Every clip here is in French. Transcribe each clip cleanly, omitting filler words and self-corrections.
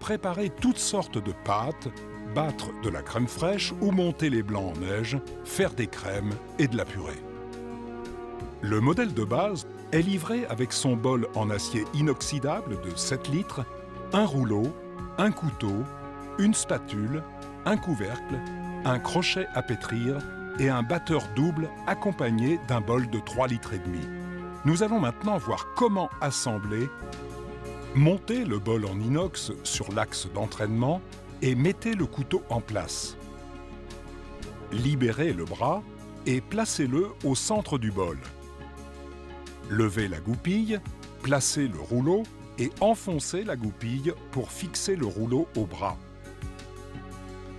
préparer toutes sortes de pâtes, battre de la crème fraîche ou monter les blancs en neige, faire des crèmes et de la purée. Le modèle de base est livré avec son bol en acier inoxydable de 7 litres, un rouleau, un couteau, une spatule, un couvercle, un crochet à pétrir et un batteur double accompagné d'un bol de 3,5 litres. Nous allons maintenant voir comment assembler. Montez le bol en inox sur l'axe d'entraînement et mettez le couteau en place. Libérez le bras et placez-le au centre du bol. Levez la goupille, placez le rouleau et enfoncez la goupille pour fixer le rouleau au bras.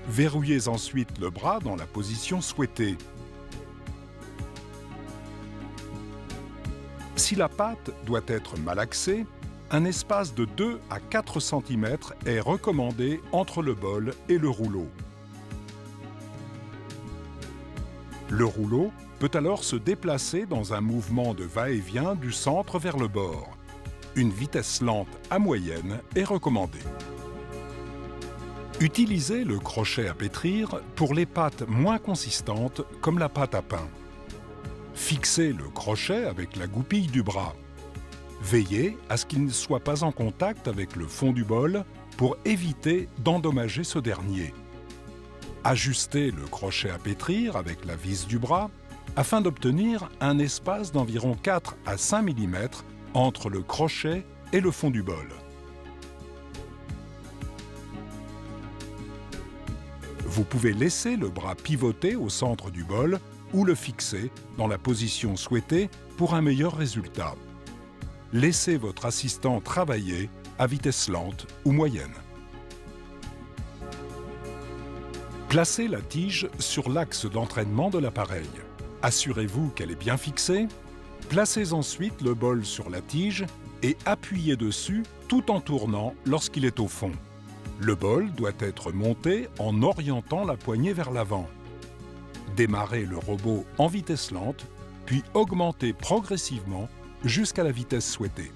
Verrouillez ensuite le bras dans la position souhaitée. Si la pâte doit être malaxée, un espace de 2 à 4 cm est recommandé entre le bol et le rouleau. Le rouleau peut alors se déplacer dans un mouvement de va-et-vient du centre vers le bord. Une vitesse lente à moyenne est recommandée. Utilisez le crochet à pétrir pour les pâtes moins consistantes comme la pâte à pain. Fixez le crochet avec la goupille du bras. Veillez à ce qu'il ne soit pas en contact avec le fond du bol pour éviter d'endommager ce dernier. Ajustez le crochet à pétrir avec la vis du bras afin d'obtenir un espace d'environ 4 à 5 mm entre le crochet et le fond du bol. Vous pouvez laisser le bras pivoter au centre du bol ou le fixer dans la position souhaitée pour un meilleur résultat. Laissez votre assistant travailler à vitesse lente ou moyenne. Placez la tige sur l'axe d'entraînement de l'appareil. Assurez-vous qu'elle est bien fixée. Placez ensuite le bol sur la tige et appuyez dessus tout en tournant lorsqu'il est au fond. Le bol doit être monté en orientant la poignée vers l'avant. Démarrez le robot en vitesse lente, puis augmentez progressivement jusqu'à la vitesse souhaitée.